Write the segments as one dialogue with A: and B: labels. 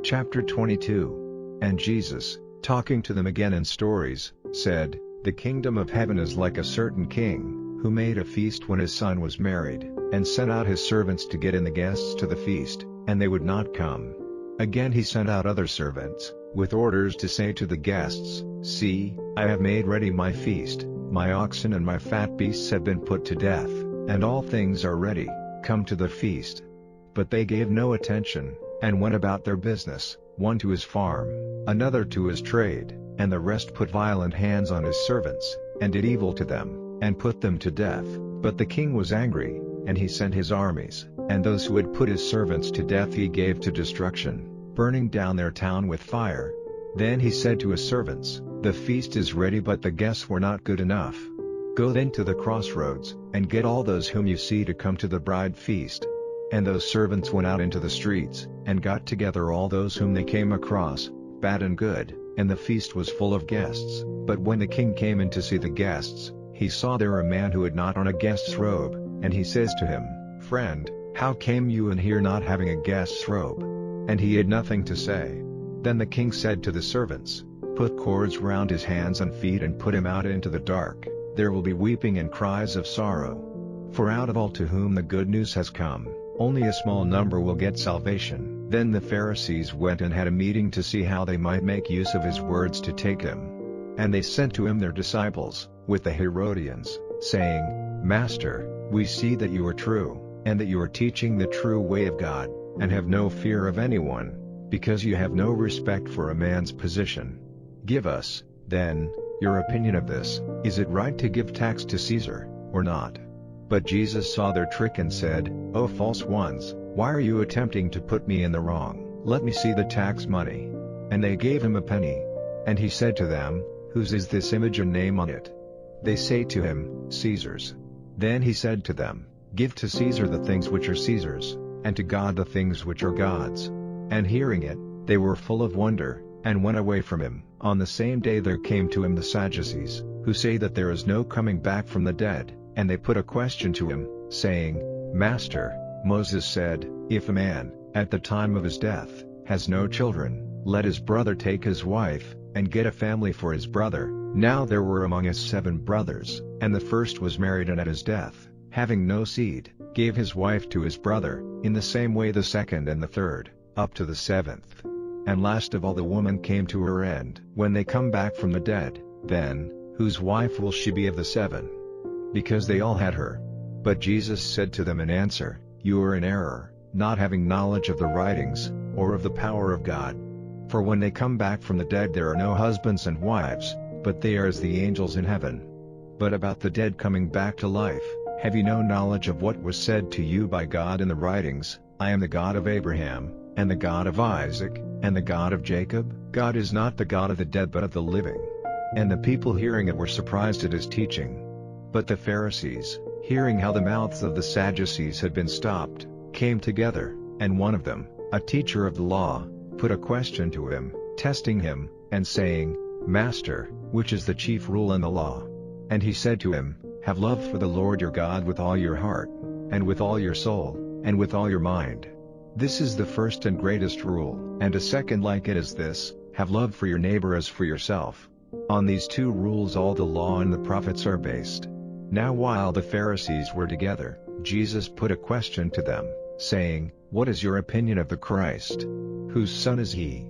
A: Chapter 22. And Jesus, talking to them again in stories, said, The kingdom of heaven is like a certain king, who made a feast when his son was married, and sent out his servants to get in the guests to the feast, and they would not come. Again he sent out other servants, with orders to say to the guests, See, I have made ready my feast, my oxen and my fat beasts have been put to death, and all things are ready, come to the feast. But they gave no attention, and went about their business, one to his farm, another to his trade, and the rest put violent hands on his servants, and did evil to them, and put them to death. But the king was angry, and he sent his armies, and those who had put his servants to death he gave to destruction, burning down their town with fire. Then he said to his servants, The feast is ready but the guests were not good enough. Go then to the crossroads, and get all those whom you see to come to the bride feast. And those servants went out into the streets, and got together all those whom they came across, bad and good, and the feast was full of guests. But when the king came in to see the guests, he saw there a man who had not on a guest's robe, and he says to him, Friend, how came you in here not having a guest's robe? And he had nothing to say. Then the king said to the servants, Put cords round his hands and feet and put him out into the dark, there will be weeping and cries of sorrow. For out of all to whom the good news has come, only a small number will get salvation. Then the Pharisees went and had a meeting to see how they might make use of his words to take him. And they sent to him their disciples, with the Herodians, saying, Master, we see that you are true, and that you are teaching the true way of God, and have no fear of anyone, because you have no respect for a man's position. Give us, then, your opinion of this, is it right to give tax to Caesar, or not? But Jesus saw their trick and said, O false ones, why are you attempting to put me in the wrong? Let me see the tax money. And they gave him a penny. And he said to them, Whose is this image and name on it? They say to him, Caesar's. Then he said to them, Give to Caesar the things which are Caesar's, and to God the things which are God's. And hearing it, they were full of wonder, and went away from him. On the same day there came to him the Sadducees, who say that there is no coming back from the dead. And they put a question to him, saying, Master, Moses said, If a man, at the time of his death, has no children, let his brother take his wife, and get a family for his brother. Now there were among us 7 brothers, and the first was married and at his death, having no seed, gave his wife to his brother, in the same way the second and the third, up to the 7th. And last of all the woman came to her end. When they come back from the dead, then, whose wife will she be of the 7? Because they all had her. But Jesus said to them in answer, You are in error, not having knowledge of the writings, or of the power of God. For when they come back from the dead there are no husbands and wives, but they are as the angels in heaven. But about the dead coming back to life, have you no knowledge of what was said to you by God in the writings, I am the God of Abraham, and the God of Isaac, and the God of Jacob? God is not the God of the dead but of the living. And the people hearing it were surprised at his teaching. But the Pharisees, hearing how the mouths of the Sadducees had been stopped, came together, and one of them, a teacher of the law, put a question to him, testing him, and saying, Master, which is the chief rule in the law? And he said to him, Have love for the Lord your God with all your heart, and with all your soul, and with all your mind. This is the first and greatest rule, and a second like it is this, have love for your neighbor as for yourself. On these 2 rules all the law and the prophets are based. Now while the Pharisees were together, Jesus put a question to them, saying, What is your opinion of the Christ? Whose son is he?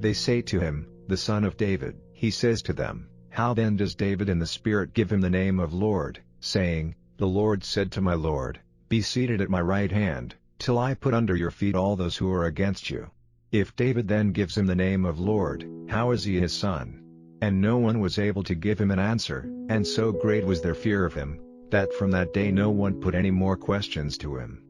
A: They say to him, The son of David. He says to them, How then does David in the Spirit give him the name of Lord, saying, The Lord said to my Lord, Be seated at my right hand, till I put under your feet all those who are against you. If David then gives him the name of Lord, how is he his son? And no one was able to give him an answer, and so great was their fear of him, that from that day no one put any more questions to him.